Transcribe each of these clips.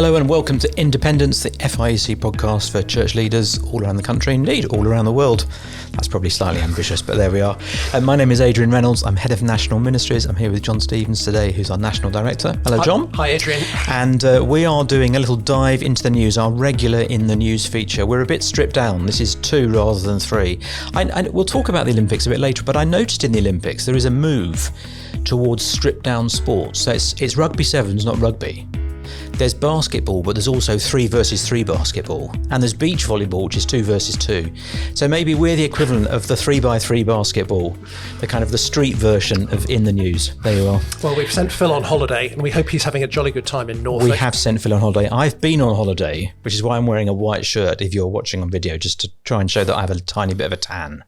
Hello and welcome to Independence, the FIEC podcast for church leaders all around the country, indeed all around the world. That's probably slightly ambitious, but there we are. My name is Adrian Reynolds. I'm head of National Ministries. I'm here with John Stevens today, who's our National Director. Hello, John. Hi, Adrian. And we are doing a little dive into the news, our regular In the News feature. We're a bit stripped down. This is 2 rather than 3. We'll talk about the Olympics a bit later, but I noticed in the Olympics there is a move towards stripped down sports. So it's rugby sevens, not rugby. There's basketball, but there's also 3 versus 3 basketball. And there's beach volleyball, which is 2 versus 2. So maybe we're the equivalent of the 3x3 basketball, the kind of the street version of In the News. There you are. Well, we've sent Phil on holiday, and we hope he's having a jolly good time in Norfolk. We have sent Phil on holiday. I've been on holiday, which is why I'm wearing a white shirt, if you're watching on video, just to try and show that I have a tiny bit of a tan.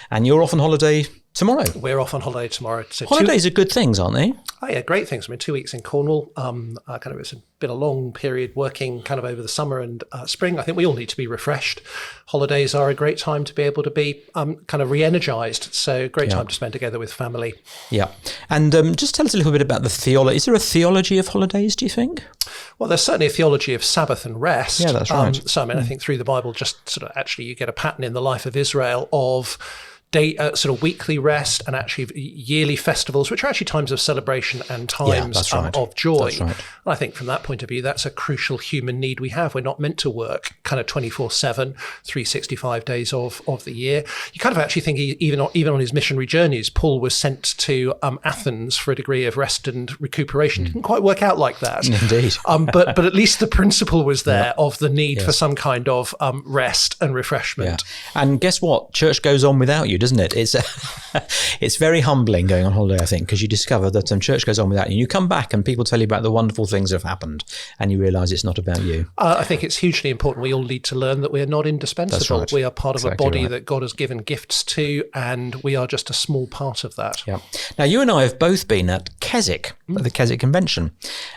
And you're off on holiday tomorrow. We're off on holiday tomorrow. So Holidays are good things, aren't they? Oh yeah, great things. I mean, 2 weeks in Cornwall. It's been a long period working kind of over the summer and spring. I think we all need to be refreshed. Holidays are a great time to be able to be kind of re-energized. So great time to spend together with family. Yeah. And just tell us a little bit about the theology. Is there a theology of holidays, do you think? Well, there's certainly a theology of Sabbath and rest. Yeah, that's right. I think through the Bible, just sort of actually you get a pattern in the life of Israel of sort of weekly rest and actually yearly festivals, which are actually times of celebration and times of joy. That's right. And I think from that point of view, that's a crucial human need we have. We're not meant to work kind of 24/7, 365 days of the year. You kind of actually think even on his missionary journeys, Paul was sent to Athens for a degree of rest and recuperation. Didn't quite work out like that. Indeed. But at least the principle was there of the need for some kind of rest and refreshment. Yeah. And guess what? Church goes on without you, doesn't it? It's very humbling going on holiday, I think, because you discover that church goes on without you. You come back and people tell you about the wonderful things that have happened, and you realise it's not about you. I think it's hugely important. We all need to learn that we are not indispensable. That's right. We are part of a body that God has given gifts to, and we are just a small part of that. Yeah. Now, you and I have both been at Keswick, at the Keswick Convention,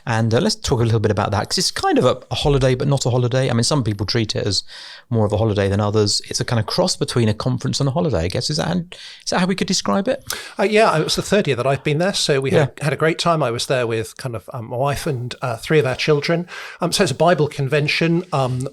and let's talk a little bit about that, because it's kind of a holiday, but not a holiday. I mean, some people treat it as more of a holiday than others. It's a kind of cross between a conference and a holiday, I guess. Is that how we could describe it? Yeah, it was the 3rd year that I've been there, so we had a great time. I was there with kind of my wife and 3 of our children. So it's a Bible convention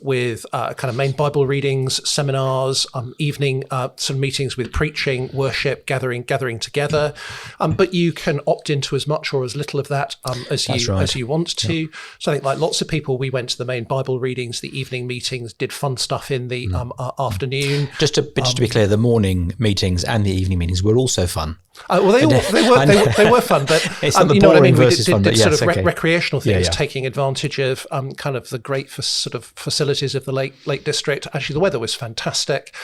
with kind of main Bible readings, seminars, evening some meetings with preaching, worship, gathering together. But you can opt into as much or as little of that as you want to. Yeah. So I think like lots of people, we went to the main Bible readings, the evening meetings, did fun stuff in the afternoon. Just to be clear, the morning meetings and the evening meetings were also fun. Well, they were fun, but it's not the you know what I mean. We did sort of recreational things, taking advantage of kind of the great sort of facilities of the Lake District. Actually, the weather was fantastic.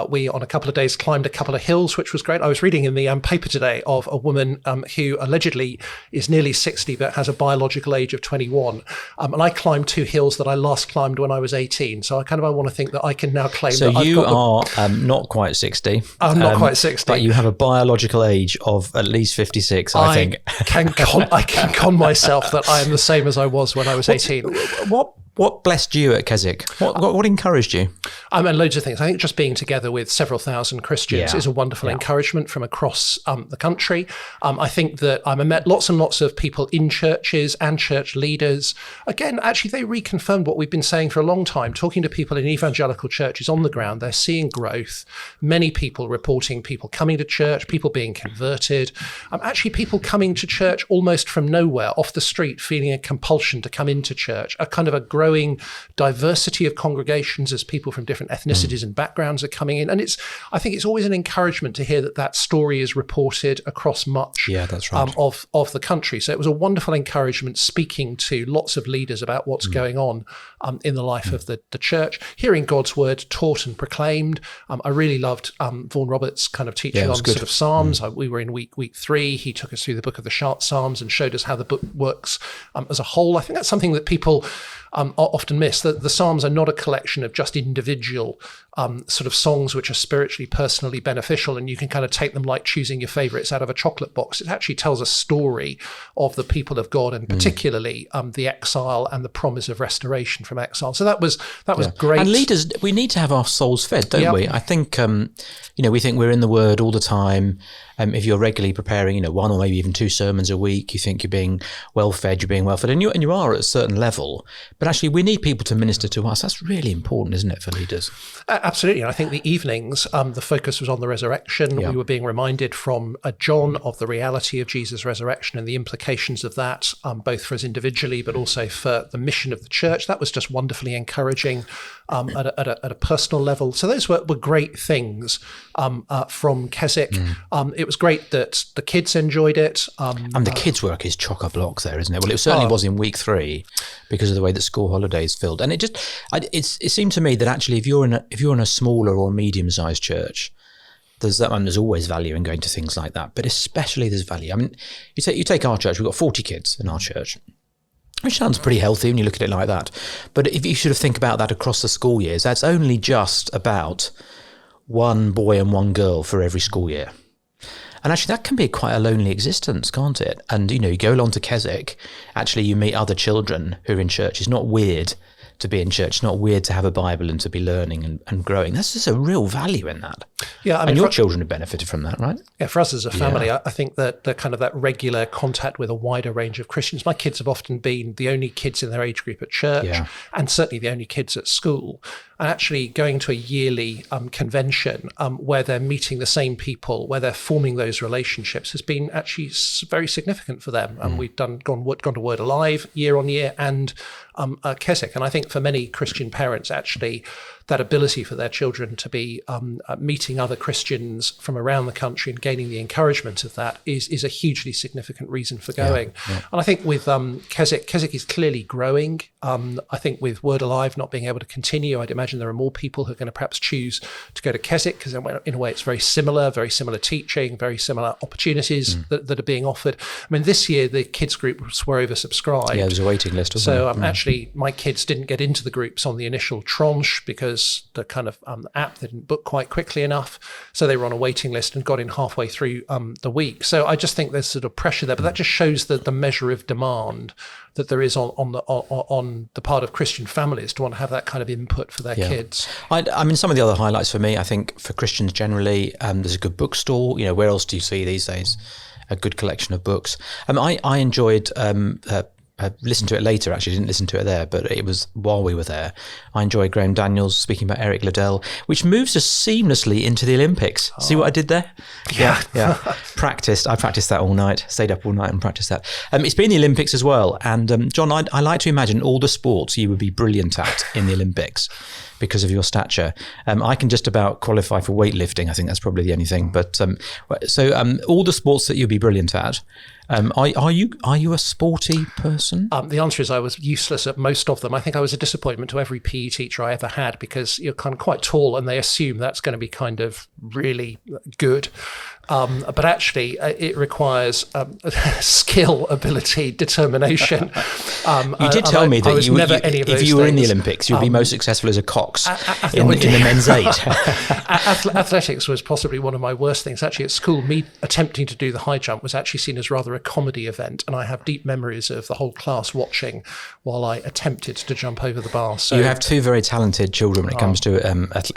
We on a couple of days climbed a couple of hills, which was great. I was reading in the paper today of a woman who allegedly is nearly 60 but has a biological age of 21. And I climbed 2 hills that I last climbed when I was 18. So I want to think that I can now claim that I've got... So you are not quite 60. I'm not quite 60. But you have a biological age of at least 56, I think. I can con myself that I am the same as I was when I was 18. What blessed you at Keswick? What encouraged you? And loads of things. I think just being together with several thousand Christians is a wonderful encouragement from across the country. I think that I met lots and lots of people in churches and church leaders. Again, actually, they reconfirmed what we've been saying for a long time. Talking to people in evangelical churches on the ground, they're seeing growth. Many people reporting people coming to church, people being converted. Actually, people coming to church almost from nowhere, off the street, feeling a compulsion to come into church. A kind of a growing diversity of congregations as people from different ethnicities and backgrounds are coming in. And I think it's always an encouragement to hear that story is reported across much of the country. So it was a wonderful encouragement speaking to lots of leaders about what's going on in the life of the church, hearing God's word taught and proclaimed. I really loved Vaughan Roberts' kind of teaching on sort of Psalms. We were in week 3. He took us through the book of the Psalms and showed us how the book works as a whole. I think that's something that people are often missed. The Psalms are not a collection of just individual sort of songs which are spiritually, personally beneficial, and you can kind of take them like choosing your favourites out of a chocolate box. It actually tells a story of the people of God, and particularly the exile and the promise of restoration from exile. So that was great. And leaders, we need to have our souls fed, don't we? I think we think we're in the Word all the time. If you're regularly preparing, one or maybe even 2 sermons a week, you think you're being well fed, and you are at a certain level. But actually, we need people to minister to us. That's really important, isn't it, for leaders? Absolutely. And I think the evenings, the focus was on the resurrection. We were being reminded from John of the reality of Jesus' resurrection and the implications of that, both for us individually, but also for the mission of the church. That was just wonderfully encouraging at a personal level. So those were great things from Keswick. It was great that the kids enjoyed it. And the kids' work is chock-a-block there, isn't it? Well, it certainly was in week 3 because of the way that school holidays filled. And it seemed to me that actually if you're in a smaller or medium-sized church, there's always value in going to things like that, but especially there's value. I mean, you take our church, we've got 40 kids in our church, which sounds pretty healthy when you look at it like that. But if you sort of think about that across the school years, that's only just about 1 boy and 1 girl for every school year. And actually that can be quite a lonely existence, can't it? And, you go along to Keswick, actually you meet other children who are in church. It's not weird to be in church. It's not weird to have a Bible and to be learning and growing. There's just a real value in that. Yeah, I mean, and your children have benefited from that, right? Yeah, for us as a family, I think that the kind of that regular contact with a wider range of Christians. My kids have often been the only kids in their age group at church, and certainly the only kids at school. And actually going to a yearly convention where they're meeting the same people, where they're forming those relationships, has been actually very significant for them. And we've gone to Word Alive year on year, and Keswick. And I think for many Christian parents, actually, that ability for their children to be meeting other Christians from around the country and gaining the encouragement of that is a hugely significant reason for going. And I think with Keswick is clearly growing. I think with Word Alive not being able to continue, I'd imagine there are more people who are going to perhaps choose to go to Keswick because in a way it's very similar teaching, very similar opportunities that are being offered. I mean, this year the kids groups were oversubscribed. Yeah, there's a waiting list, wasn't there? Actually, my kids didn't get into the groups on the initial tranche because the kind of app didn't book quite quickly enough. So they were on a waiting list and got in halfway through the week. So I just think there's sort of pressure there, but that just shows the measure of demand that there is on the part of Christian families to want to have that kind of input for their kids. I mean, some of the other highlights for me, I think for Christians generally, there's a good bookstore. Where else do you see these days a good collection of books? I enjoyed I listened to it later, actually. Didn't listen to it there, but it was while we were there. I enjoyed Graham Daniels speaking about Eric Liddell, which moves us seamlessly into the Olympics. See what I did there? Yeah. I practiced that all night, stayed up all night and practiced that. It's been the Olympics as well. And John, I like to imagine all the sports you would be brilliant at in the Olympics because of your stature. I can just about qualify for weightlifting. I think that's probably the only thing. But so all the sports that you'd be brilliant at, are you a sporty person? The answer is I was useless at most of them. I think I was a disappointment to every PE teacher I ever had because you're kind of quite tall and they assume that's going to be kind of really good. But actually, it requires skill, ability, determination. You did tell me that if you were in the Olympics, you'd be most successful as a cox in the men's 8. Athletics was possibly one of my worst things. Actually, at school, me attempting to do the high jump was actually seen as rather a comedy event, and I have deep memories of the whole class watching while I attempted to jump over the bar. So you have 2 very talented children when it comes to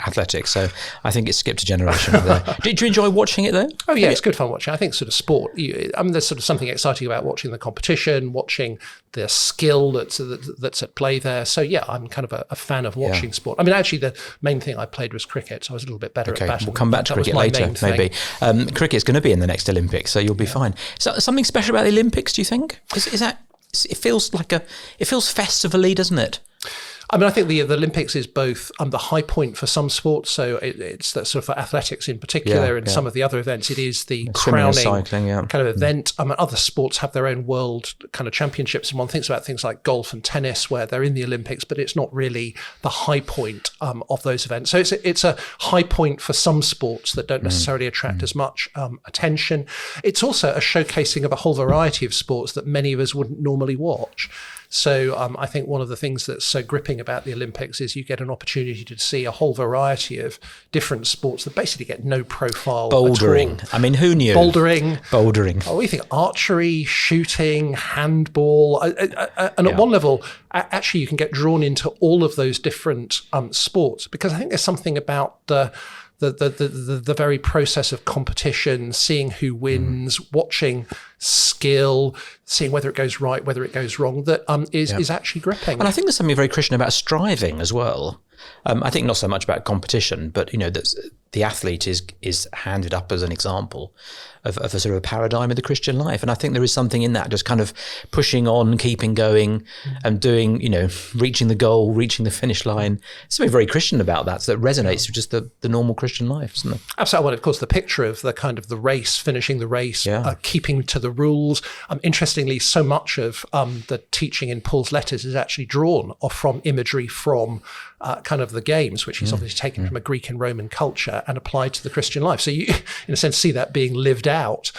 athletics, so I think it skipped a generation there. Did you enjoy watching it though? Oh yeah, it's good fun watching. I think sort of sport, there's sort of something exciting about watching the competition, watching the skill that's at play there. So yeah, I'm kind of a fan of watching sport. I mean, actually the main thing I played was cricket, so I was a little bit better at that. We'll come back to cricket later, maybe. Cricket's going to be in the next Olympics, so you'll be fine. So something special about the Olympics, do you think? Is that, it feels festivally, doesn't it? I mean, I think the Olympics is both the high point for some sports, so it's that sort of for athletics in particular, and some of the other events, it is the crowning cycling, kind of event. Other sports have their own world kind of championships, and one thinks about things like golf and tennis, where they're in the Olympics, but it's not really the high point of those events. So it's a high point for some sports that don't necessarily attract as much attention. It's also a showcasing of a whole variety of sports that many of us wouldn't normally watch. So I think one of the things that's so gripping about the Olympics is you get an opportunity to see a whole variety of different sports that basically get no profile. Bouldering. At all. I mean, who knew? Bouldering. Oh, we think archery, shooting, handball. And at one level, actually, you can get drawn into all of those different sports, because I think there's something about the very process of competition, seeing who wins, watching skill, seeing whether it goes right, whether it goes wrong, that is actually gripping. And I think there's something very Christian about striving as well. I think not so much about competition, but that the athlete is handed up as an example of a sort of a paradigm of the Christian life. And I think there is something in that, just kind of pushing on, keeping going, and doing, reaching the goal, reaching the finish line. There's something very Christian about that, so that resonates with just the normal Christian life, isn't it? Absolutely. Well, of course, the picture of the kind of the race, finishing the race, keeping to the rules. Interestingly, so much of the teaching in Paul's letters is actually drawn from imagery from kind of the games, which he's obviously taken from a Greek and Roman culture and applied to the Christian life. So you, in a sense, see that being lived out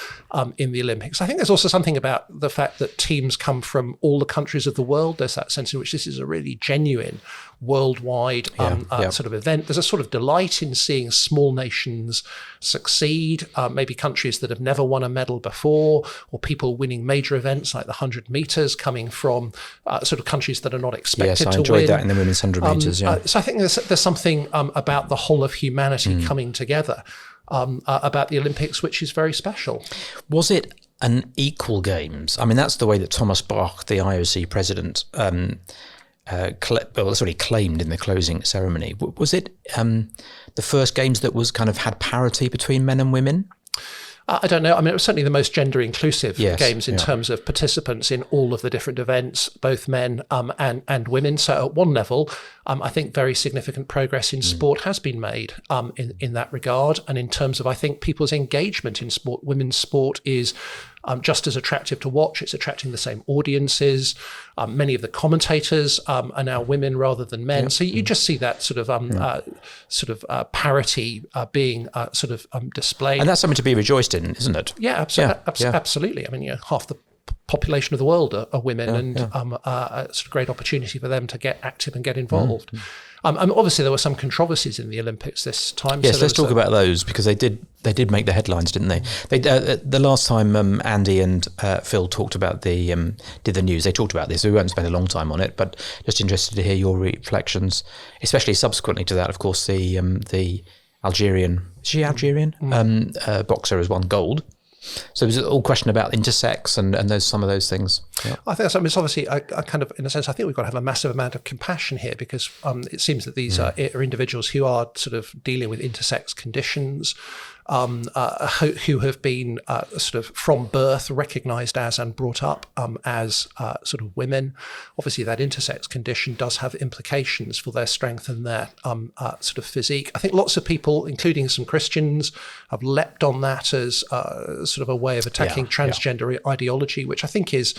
in the Olympics. I think there's also something about the fact that teams come from all the countries of the world. There's that sense in which this is a really genuine worldwide sort of event. There's a sort of delight in seeing small nations succeed, maybe countries that have never won a medal before, or people winning major events like the 100 meters coming from sort of countries that are not expected to win. Yes, I enjoyed that in the women's 100 meters. So I think there's something about the whole of humanity coming together about the Olympics, which is very special. Was it an equal games? I mean, that's the way that Thomas Bach, the IOC president, claimed in the closing ceremony. Was it the first games that was kind of had parity between men and women? I don't know. I mean, it was certainly the most gender inclusive games in terms of participants in all of the different events, both men and women. So at one level, I think very significant progress in sport has been made in that regard. And in terms of, I think, people's engagement in sport, women's sport is just as attractive to watch. It's attracting the same audiences. Many of the commentators are now women rather than men. So you just see that sort of parity being displayed. And that's something to be rejoiced in, isn't it? Yeah, absolutely. I mean, half the population of the world are women, and a sort of great opportunity for them to get active and get involved. Obviously, there were some controversies in the Olympics this time. Yes, so let's talk about those, because they did make the headlines, didn't they? The last time Andy and Phil talked about did the news, they talked about this. So we won't spend a long time on it, but just interested to hear your reflections, especially subsequently to that. Of course, the Algerian, is she Algerian? Boxer has won gold. So it was all question about intersex and some of those things. Yeah. I think it's obviously a kind of, in a sense, I think we've got to have a massive amount of compassion here, because it seems that these are individuals who are sort of dealing with intersex conditions, who have been sort of from birth recognised as and brought up as sort of women. Obviously, that intersex condition does have implications for their strength and their sort of physique. I think lots of people, including some Christians, have leapt on that as sort of a way of attacking transgender ideology, which I think is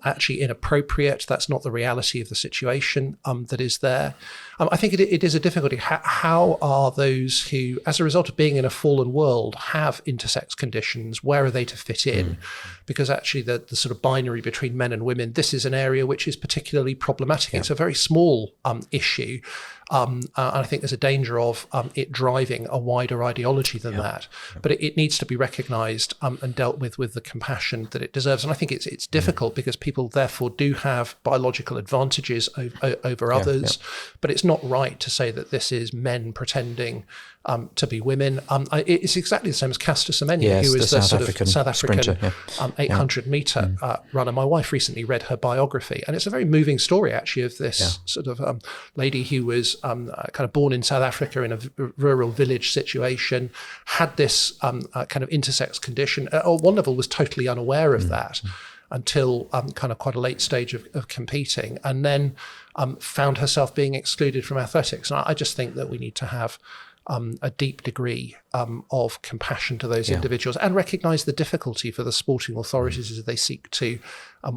actually inappropriate. That's not the reality of the situation that is there. I think it is a difficulty. How are those who, as a result of being in a fallen world, have intersex conditions, where are they to fit in? Because actually the sort of binary between men and women, this is an area which is particularly problematic. It's a very small issue. And I think there's a danger of it driving a wider ideology than that. But it needs to be recognised and dealt with the compassion that it deserves. And I think it's difficult because people therefore do have biological advantages over others. But it's not right to say that this is men pretending to be women. It's exactly the same as Caster Semenya, who is the South African 800 metre runner. My wife recently read her biography, and it's a very moving story, actually, of this sort of lady who was kind of born in South Africa in a rural village situation, had this kind of intersex condition. At one level, was totally unaware of that until kind of quite a late stage of competing, and then found herself being excluded from athletics. And I just think that we need to have a deep degree of compassion to those individuals, and recognise the difficulty for the sporting authorities as they seek to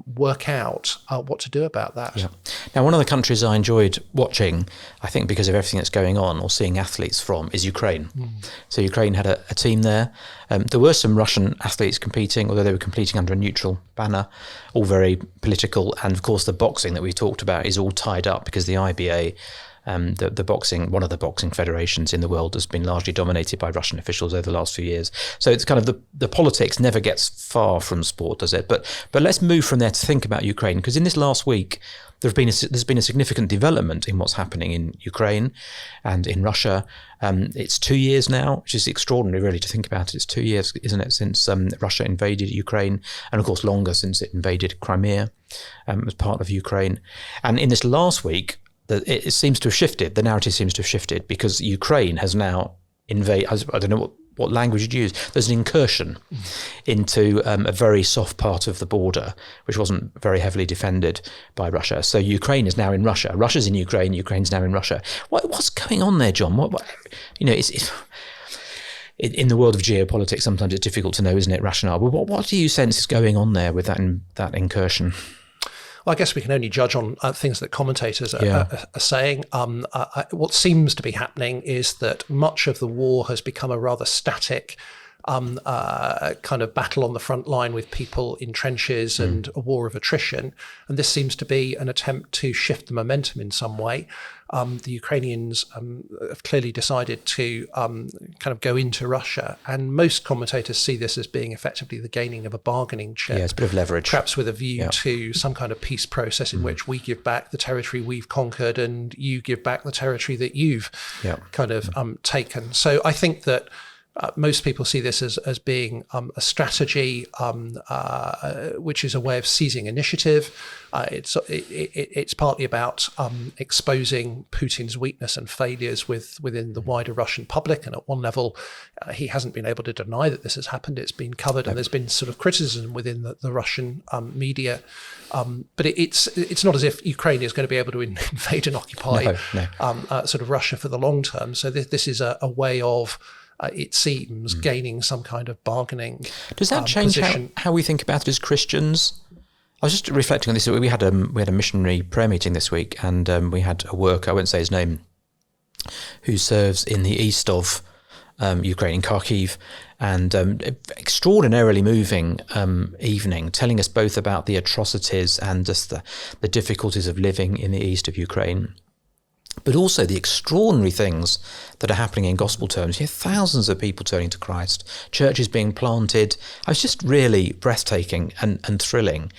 work out what to do about that. Yeah. Now, one of the countries I enjoyed watching, I think because of everything that's going on, or seeing athletes from, is Ukraine. So Ukraine had a team there. There were some Russian athletes competing, although they were competing under a neutral banner, all very political. And of course, the boxing that we talked about is all tied up because the IBA, the boxing, one of the boxing federations in the world, has been largely dominated by Russian officials over the last few years. So it's kind of the politics never gets far from sport, does it? But let's move from there to think about Ukraine, because in this last week there's been a significant development in what's happening in Ukraine and in Russia. It's 2 years now, which is extraordinary, really, to think about it. It's 2 years, isn't it, since Russia invaded Ukraine, and of course longer since it invaded Crimea as part of Ukraine. And in this last week, it seems to have shifted. The narrative seems to have shifted because Ukraine has now invaded. I don't know what language you'd use. There's an incursion into a very soft part of the border, which wasn't very heavily defended by Russia. So Ukraine is now in Russia. Russia's in Ukraine. Ukraine's now in Russia. What's going on there, John? It's in the world of geopolitics, sometimes it's difficult to know, isn't it, rationale? But what do you sense is going on there with that incursion? Well, I guess we can only judge on things that commentators are saying. What seems to be happening is that much of the war has become a rather static kind of battle on the front line with people in trenches and a war of attrition. And this seems to be an attempt to shift the momentum in some way. The Ukrainians have clearly decided to kind of go into Russia, and most commentators see this as being effectively the gaining of a bargaining chip. Yeah, it's a bit of leverage. Perhaps with a view to some kind of peace process in which we give back the territory we've conquered and you give back the territory that you've kind of taken. So I think that most people see this as being a strategy which is a way of seizing initiative. It's partly about exposing Putin's weakness and failures within the wider Russian public. And at one level, he hasn't been able to deny that this has happened. It's been covered, and there's been sort of criticism within the Russian media. But it's not as if Ukraine is going to be able to invade and occupy sort of Russia for the long term. So this is a way of it seems, gaining some kind of bargaining. Does that change how we think about it as Christians? I was just reflecting on this. We had a missionary prayer meeting this week, and we had a worker, I won't say his name, who serves in the east of Ukraine, in Kharkiv, and extraordinarily moving evening, telling us both about the atrocities and just the difficulties of living in the east of Ukraine, but also the extraordinary things that are happening in gospel terms. You have thousands of people turning to Christ, churches being planted. It was just really breathtaking and thrilling.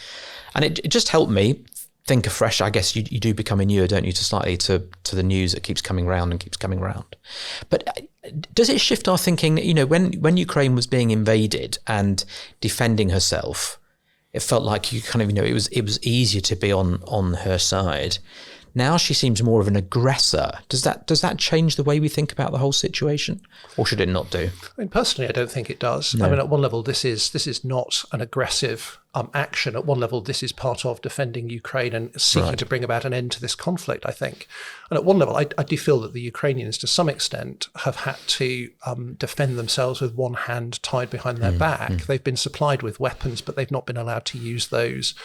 And it just helped me think afresh. I guess you do become inured, don't you, slightly to the news that keeps coming round and keeps coming round. But does it shift our thinking? You know, when Ukraine was being invaded and defending herself, it felt like you kind of, you know, it was easier to be on her side. Now she seems more of an aggressor. Does that change the way we think about the whole situation, or should it not do? I mean, personally, I don't think it does. No. I mean, at one level, this is not an aggressive action. At one level, this is part of defending Ukraine and seeking to bring about an end to this conflict, I think. And at one level, I do feel that the Ukrainians, to some extent, have had to defend themselves with one hand tied behind their back. They've been supplied with weapons, but they've not been allowed to use those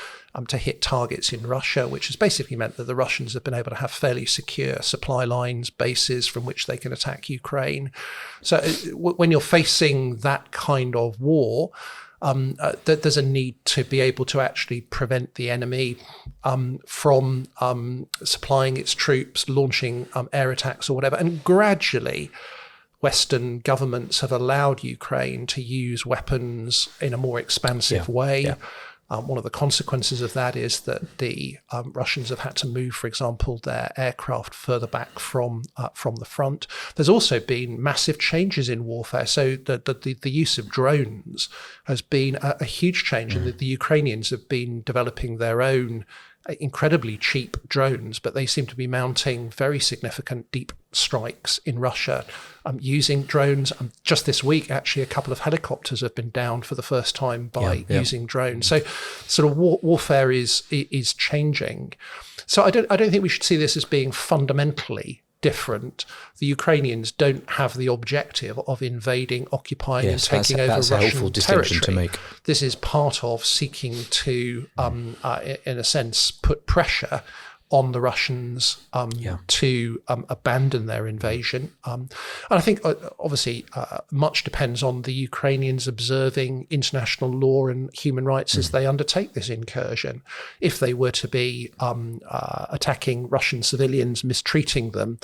to hit targets in Russia, which has basically meant that the Russians have been able to have fairly secure supply lines, bases from which they can attack Ukraine. So when you're facing that kind of war, there's a need to be able to actually prevent the enemy from supplying its troops, launching air attacks or whatever. And gradually, Western governments have allowed Ukraine to use weapons in a more expansive way. Yeah. One of the consequences of that is that the Russians have had to move, for example, their aircraft further back from the front. There's also been massive changes in warfare. So the use of drones has been a huge change, and the Ukrainians have been developing their own incredibly cheap drones, but they seem to be mounting very significant deep strikes in Russia using drones. Just this week, actually, a couple of helicopters have been downed for the first time by using drones. So sort of warfare is changing. So I don't think we should see this as being fundamentally different. The Ukrainians don't have the objective of invading, occupying and taking over Russian territory. Helpful distinction to make. This is part of seeking to, in a sense, put pressure on the Russians to abandon their invasion. And I think, obviously, much depends on the Ukrainians observing international law and human rights as they undertake this incursion. If they were to be attacking Russian civilians, mistreating them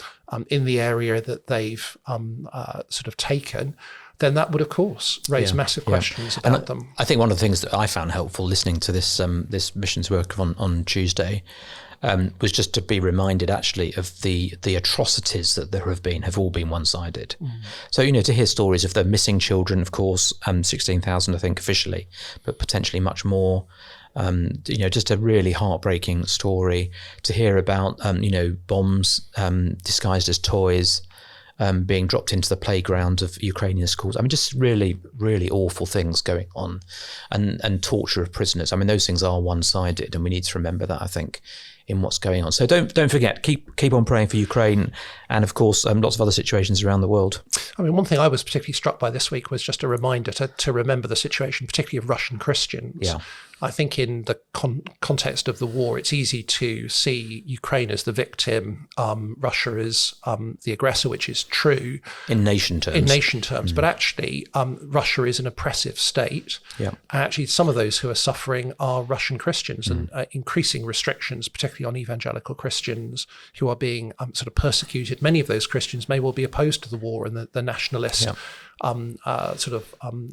in the area that they've sort of taken, then that would, of course, raise massive questions about them. I think one of the things that I found helpful listening to this this missions work on Tuesday was just to be reminded actually of the atrocities that there have all been one-sided. So, to hear stories of the missing children, of course, 16,000 I think officially, but potentially much more. Just a really heartbreaking story to hear about, bombs disguised as toys being dropped into the playground of Ukrainian schools. I mean, just really, really awful things going on, and torture of prisoners. I mean, those things are one-sided, and we need to remember that, I think, in what's going on. So don't forget, keep on praying for Ukraine, and of course lots of other situations around the world. I mean, one thing I was particularly struck by this week was just a reminder to remember the situation, particularly of Russian Christians. Yeah. I think in the context of the war, it's easy to see Ukraine as the victim, Russia as the aggressor, which is true. In nation terms. But actually, Russia is an oppressive state. Yeah. Actually, some of those who are suffering are Russian Christians, and increasing restrictions, particularly on evangelical Christians who are being sort of persecuted. Many of those Christians may well be opposed to the war and the nationalist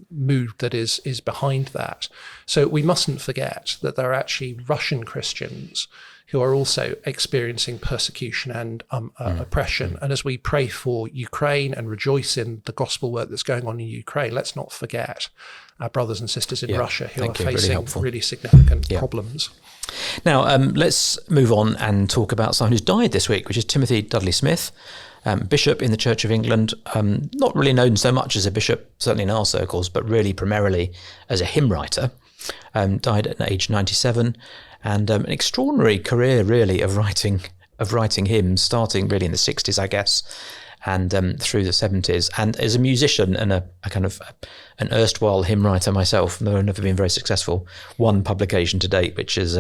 mood that is behind that. So we mustn't forget that there are actually Russian Christians who are also experiencing persecution and oppression. And as we pray for Ukraine and rejoice in the gospel work that's going on in Ukraine, let's not forget our brothers and sisters in Russia who are facing really significant problems. Now, let's move on and talk about someone who's died this week, which is Timothy Dudley-Smith, bishop in the Church of England, not really known so much as a bishop, certainly in our circles, but really primarily as a hymn writer. Died at age 97, and an extraordinary career, really, of writing hymns, starting really in the 60s, I guess, and through the 70s. And as a musician and a kind of an erstwhile hymn writer myself, though I've never been very successful, one publication to date, which is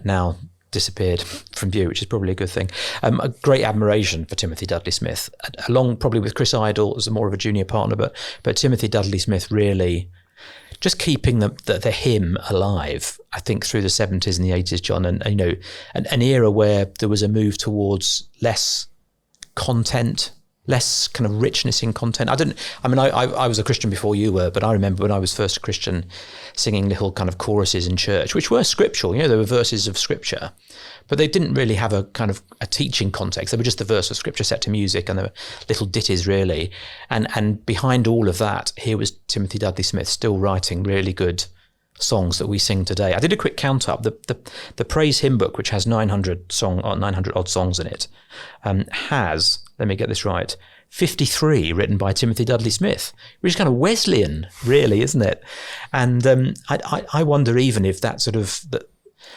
now disappeared from view, which is probably a good thing. A great admiration for Timothy Dudley-Smith, along probably with Chris Idle as more of a junior partner, but Timothy Dudley-Smith really just keeping the hymn alive, I think, through the 70s and the 80s, John, and an era where there was a move towards less content, less kind of richness in content. I was a Christian before you were, but I remember when I was first a Christian singing little kind of choruses in church, which were scriptural. There were verses of scripture, but they didn't really have a kind of a teaching context. They were just the verse of scripture set to music, and there were little ditties really. And behind all of that, here was Timothy Dudley-Smith still writing really good songs that we sing today. I did a quick count up. The Praise Hymn Book, which has 900 odd songs in it, has, let me get this right, 53 written by Timothy Dudley-Smith, which is kind of Wesleyan, really, isn't it? And I wonder even if that sort of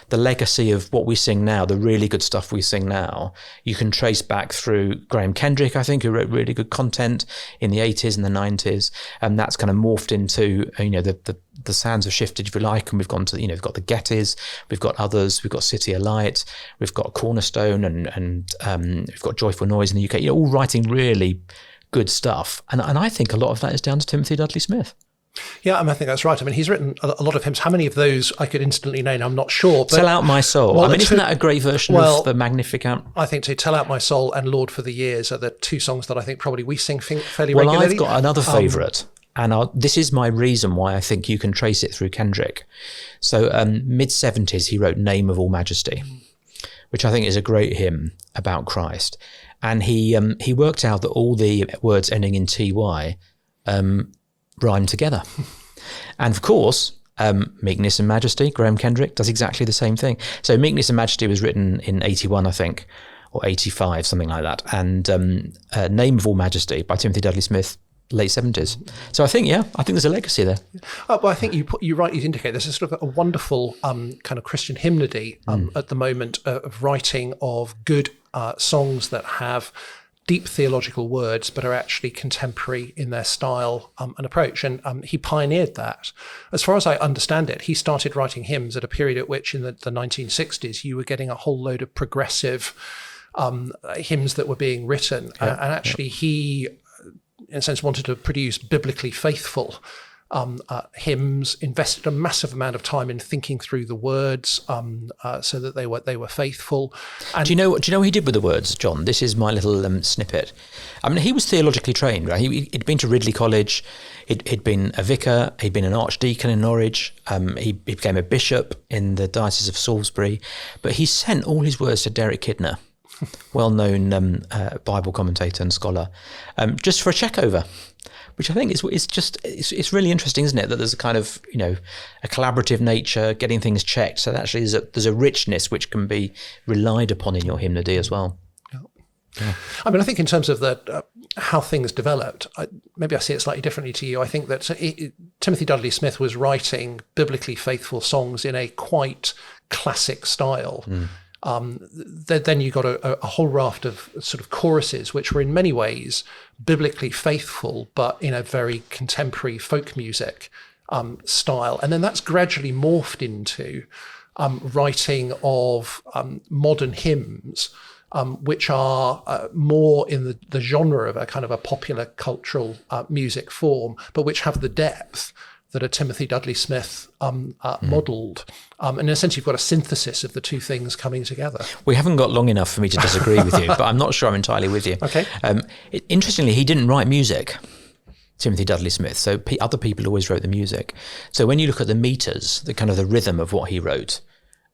the legacy of what we sing now, the really good stuff we sing now, you can trace back through Graham Kendrick, I think, who wrote really good content in the 80s and the 90s, and that's kind of morphed into the sounds have shifted, if you like, and we've gone to we've got the Gettys, we've got others, we've got City of Light, we've got Cornerstone, and we've got Joyful Noise in the UK, all writing really good stuff, and I think a lot of that is down to Timothy Dudley-Smith. Yeah, I think that's right. I mean, he's written a lot of hymns. How many of those I could instantly name, I'm not sure. But, Tell Out My Soul. Well, isn't that a great version of the Magnificat? I think Tell Out My Soul and Lord for the Years are the two songs that I think probably we sing fairly regularly. Well, I've got another favourite, and this is my reason why I think you can trace it through Kendrick. So mid-70s, he wrote Name of All Majesty, which I think is a great hymn about Christ. And he worked out that all the words ending in TY rhyme together. And of course, Meekness and Majesty, Graham Kendrick, does exactly the same thing. So Meekness and Majesty was written in 81, I think, or 85, something like that. And Name of All Majesty by Timothy Dudley-Smith, late 70s. So I think there's a legacy there. Well, I think you rightly indicate there's a sort of a wonderful kind of Christian hymnody at the moment of writing of good songs that have deep theological words, but are actually contemporary in their style and approach. And he pioneered that. As far as I understand it, he started writing hymns at a period at which in the 1960s, you were getting a whole load of progressive hymns that were being written. And actually he, in a sense, wanted to produce biblically faithful hymns, invested a massive amount of time in thinking through the words so that they were faithful. And do you know what he did with the words, John? This is my little snippet. I mean, he was theologically trained, right? He'd been to Ridley College, he'd been a vicar, he'd been an archdeacon in Norwich, he became a bishop in the Diocese of Salisbury, but he sent all his words to Derek Kidner, well-known Bible commentator and scholar, just for a check-over. Which I think is really interesting, isn't it? That there's a kind of, a collaborative nature, getting things checked. So actually there's a richness which can be relied upon in your hymnody as well. Yeah. I mean, I think in terms of how things developed, maybe I see it slightly differently to you. I think that Timothy Dudley-Smith was writing biblically faithful songs in a quite classic style. Then you got a whole raft of sort of choruses, which were in many ways biblically faithful, but in a very contemporary folk music style. And then that's gradually morphed into writing of modern hymns, which are more in the genre of a kind of a popular cultural music form, but which have the depth that a Timothy Dudley-Smith modelled. And in a sense, you've got a synthesis of the two things coming together. We haven't got long enough for me to disagree with you, but I'm not sure I'm entirely with you. Okay. Interestingly, he didn't write music, Timothy Dudley-Smith. So other people always wrote the music. So when you look at the meters, the kind of the rhythm of what he wrote,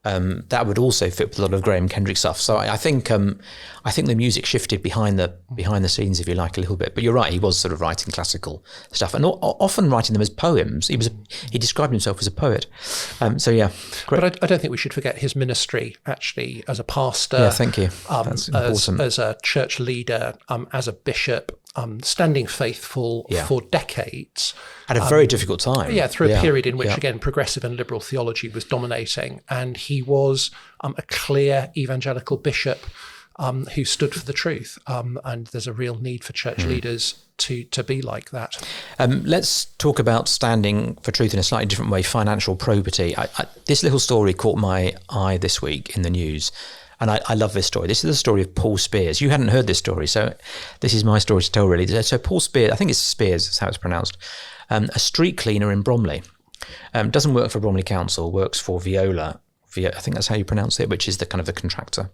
that would also fit with a lot of Graham Kendrick stuff. So I think the music shifted behind the scenes, if you like, a little bit. But you're right, he was sort of writing classical stuff and often writing them as poems. He described himself as a poet. So yeah, great. But I don't think we should forget his ministry actually as a pastor. Yeah, thank you. That's important. As a church leader, as a bishop. Standing faithful for decades. At a very difficult time. Yeah, through a period in which, again, progressive and liberal theology was dominating. And he was a clear evangelical bishop who stood for the truth. And there's a real need for church leaders to be like that. Let's talk about standing for truth in a slightly different way, financial probity. This little story caught my eye this week in the news. And I love this story. This is the story of Paul Spiers. You hadn't heard this story, so this is my story to tell, really. So Paul Spiers, I think it's Spiers, that's how it's pronounced, a street cleaner in Bromley. Doesn't work for Bromley Council, works for Veola. I think that's how you pronounce it, which is the kind of the contractor.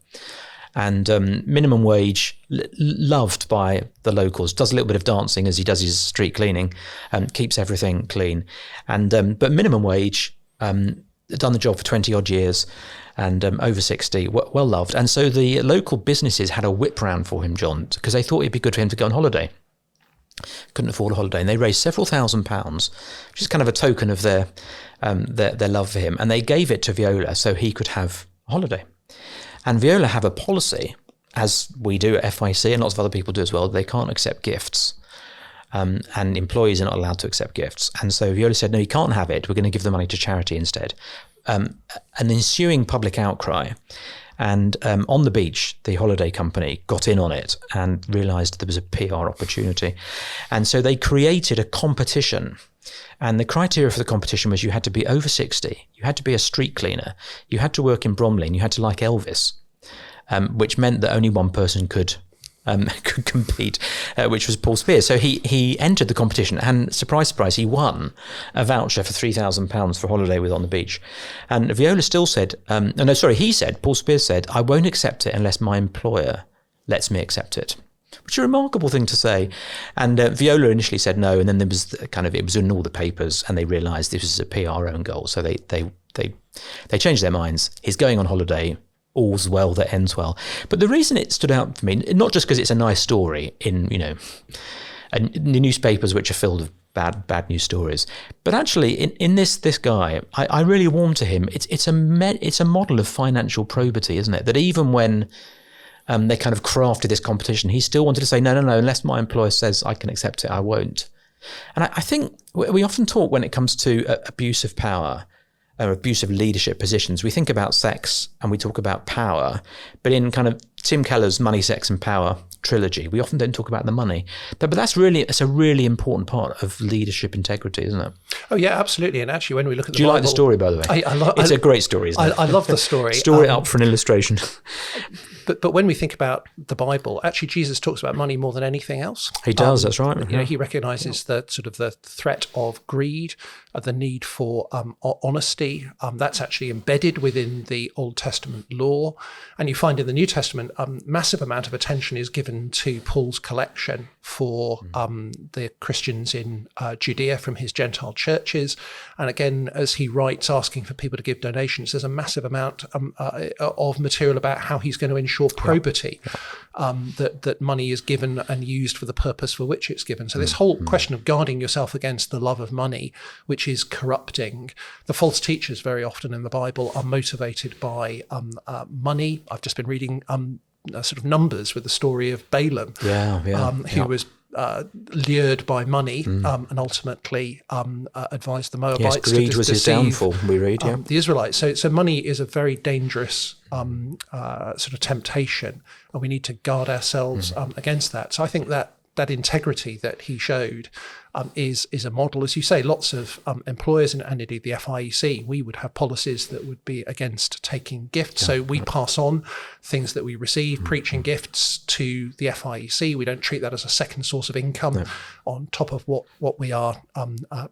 And minimum wage, loved by the locals, does a little bit of dancing as he does his street cleaning, keeps everything clean. And but minimum wage, done the job for 20 odd years, and over 60, well loved. And so the local businesses had a whip round for him, John, because they thought it'd be good for him to go on holiday. Couldn't afford a holiday, and they raised several £1,000s, which is kind of a token of their love for him. And they gave it to Veola so he could have a holiday. And Veola have a policy, as we do at FIEC and lots of other people do as well, they can't accept gifts. And employees are not allowed to accept gifts. And so Veola said, no, you can't have it. We're going to give the money to charity instead. An ensuing public outcry. And on the beach, the holiday company got in on it and realised there was a PR opportunity. And so they created a competition. And the criteria for the competition was you had to be over 60, you had to be a street cleaner, you had to work in Bromley, and you had to like Elvis, which meant that only one person could compete, which was Paul Spiers. So he entered the competition, and surprise, surprise, he won a voucher for £3,000 for a holiday with on the beach. And Veola still said, Paul Spiers said, I won't accept it unless my employer lets me accept it. Which is a remarkable thing to say. And Veola initially said no, and then there was it was in all the papers, and they realised this was a PR own goal. So they changed their minds. He's going on holiday. All's well that ends well. But the reason it stood out for me, not just because it's a nice story in the newspapers which are filled with bad news stories, but actually in this guy, I really warm to him. It's a model of financial probity, isn't it? That even when they kind of crafted this competition, he still wanted to say no, unless my employer says I can accept it, I won't. And I think we often talk when it comes to abuse of power abusive leadership positions, we think about sex and we talk about power, but in kind of Tim Keller's Money, Sex and Power trilogy, we often don't talk about the money. But it's a really important part of leadership integrity, isn't it? Oh yeah, absolutely. And actually, when we look at the Do you Bible, like the story, by the way? It's a great story, isn't it? I love the story. Store it up for an illustration. But when we think about the Bible, actually Jesus talks about money more than anything else. He does, that's right. You know, he recognises the sort of the threat of greed, the need for honesty. That's actually embedded within the Old Testament law. And you find in the New Testament, massive amount of attention is given to Paul's collection for the Christians in Judea from his Gentile churches. And again, as he writes, asking for people to give donations, there's a massive amount of material about how he's going to ensure probity, that money is given and used for the purpose for which it's given. So this whole question of guarding yourself against the love of money, which is corrupting. The false teachers very often in the Bible are motivated by money. I've just been reading sort of Numbers with the story of Balaam, who was lured by money and ultimately advised the Moabites. Yes, greed was his downfall, we read, the Israelites. So money is a very dangerous sort of temptation, and we need to guard ourselves against that. So I think that integrity that he showed is a model. As you say, lots of employers and indeed the FIEC, we would have policies that would be against taking gifts. So we pass on things that we receive, preaching gifts to the FIEC. We don't treat that as a second source of income on top of what we are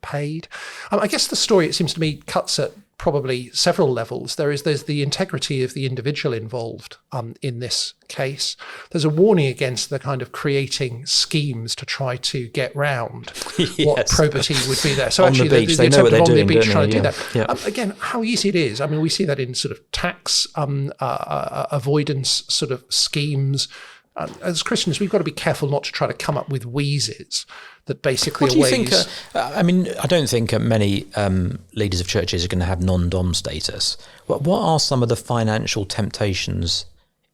paid. I guess the story, it seems to me, cuts at probably several levels. There's the integrity of the individual involved in this case. There's a warning against the kind of creating schemes to try to get round what probity would be there. So on actually, the beach, the attempt on the beach trying to do that. Again, how easy it is. I mean, we see that in sort of tax avoidance sort of schemes. As Christians, we've got to be careful not to try to come up with wheezes that basically what do you think? I mean, I don't think many leaders of churches are going to have non-dom status. What are some of the financial temptations?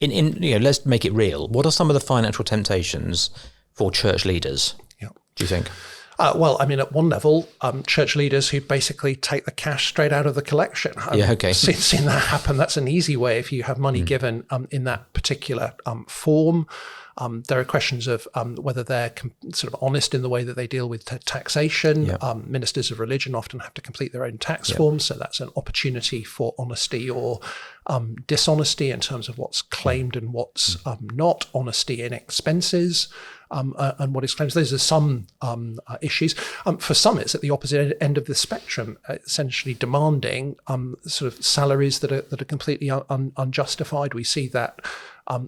Let's make it real. What are some of the financial temptations for church leaders? Do you think? Well, I mean, at one level, church leaders who basically take the cash straight out of the collection. Seen that happen. That's an easy way if you have money given in that particular form. There are questions of whether they're sort of honest in the way that they deal with taxation. Ministers of religion often have to complete their own tax forms, so that's an opportunity for honesty or dishonesty in terms of what's claimed and what's not. Honesty in expenses. And what is claimed. Those are some issues. For some, it's at the opposite end of the spectrum, essentially demanding sort of salaries that are completely unjustified. We see that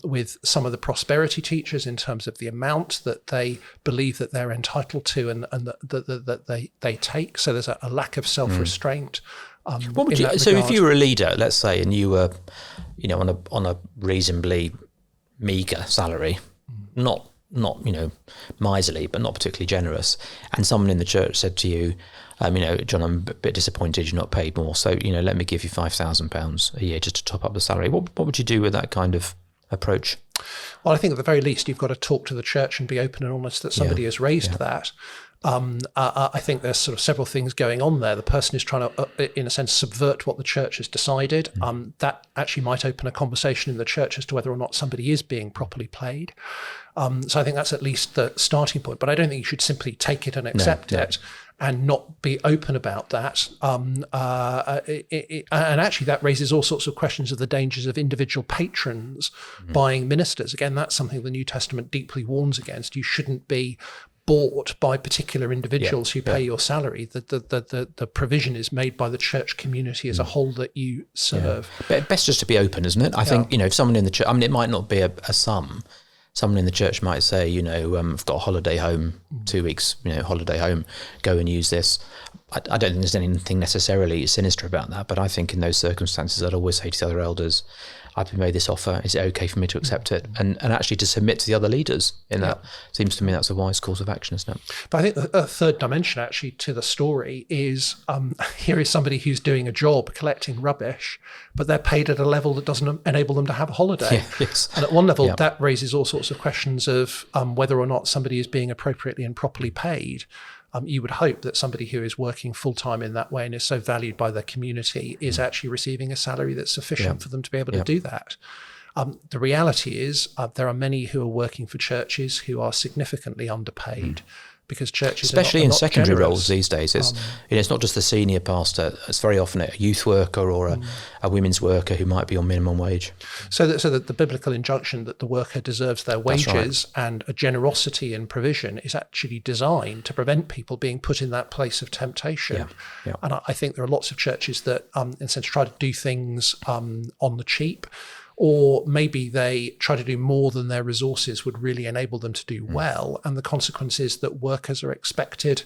with some of the prosperity teachers in terms of the amount that they believe that they're entitled to and that they take. So there's a lack of self-restraint. What would you? So if you were a leader, let's say, and you were, on a reasonably meager salary, not miserly, but not particularly generous, and someone in the church said to you, John, I'm a bit disappointed you're not paid more, so let me give you £5,000 a year just to top up the salary. What would you do with that kind of approach? Well, I think at the very least you've got to talk to the church and be open and honest that somebody has raised that. I think there's sort of several things going on there. The person is trying to, in a sense, subvert what the church has decided. That actually might open a conversation in the church as to whether or not somebody is being properly paid. So I think that's at least the starting point. But I don't think you should simply take it and accept it and not be open about that. And actually that raises all sorts of questions of the dangers of individual patrons buying ministers. Again, that's something the New Testament deeply warns against. You shouldn't be bought by particular individuals who pay your salary. The provision is made by the church community as a whole that you serve. But best just to be open, isn't it? I think, if someone in the church, it might not be a sum. Someone in the church might say, I've got a holiday home, 2 weeks, holiday home, go and use this. I don't think there's anything necessarily sinister about that, but I think in those circumstances, I'd always say to the other elders, I've been made this offer, is it okay for me to accept it? And actually to submit to the other leaders in that. Seems to me that's a wise course of action, isn't it? But I think the third dimension actually to the story is, here is somebody who's doing a job collecting rubbish, but they're paid at a level that doesn't enable them to have a holiday. And at one level, that raises all sorts of questions of whether or not somebody is being appropriately and properly paid. you would hope that somebody who is working full-time in that way and is so valued by their community is actually receiving a salary that's sufficient for them to be able to do that. The reality is there are many who are working for churches who are significantly underpaid. Because churches, especially are not in secondary generous. roles these days, it's not just the senior pastor. It's very often a youth worker or a women's worker who might be on minimum wage. So that the biblical injunction that the worker deserves their wages and a generosity in provision is actually designed to prevent people being put in that place of temptation. And I think there are lots of churches that, in a sense, try to do things on the cheap. Or maybe they try to do more than their resources would really enable them to do well. And the consequence is that workers are expected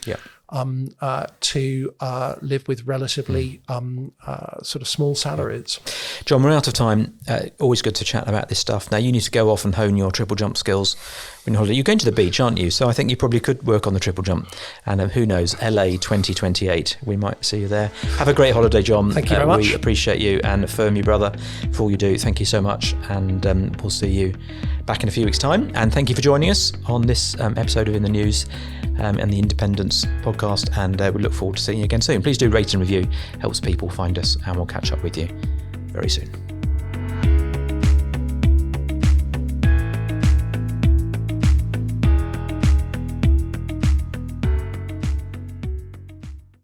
to live with relatively sort of small salaries. John, we're out of time. Always good to chat about this stuff. Now, you need to go off and hone your triple jump skills. You're going to the beach, aren't you? So I think you probably could work on the triple jump. And who knows, LA 2028, we might see you there. Have a great holiday, John. Thank you very much. We appreciate you and affirm you, brother, for all you do. Thank you so much. And we'll see you back in a few weeks' time. And thank you for joining us on this episode of In the News and the Independence podcast. And we look forward to seeing you again soon. Please do rate and review. Helps people find us. And we'll catch up with you very soon.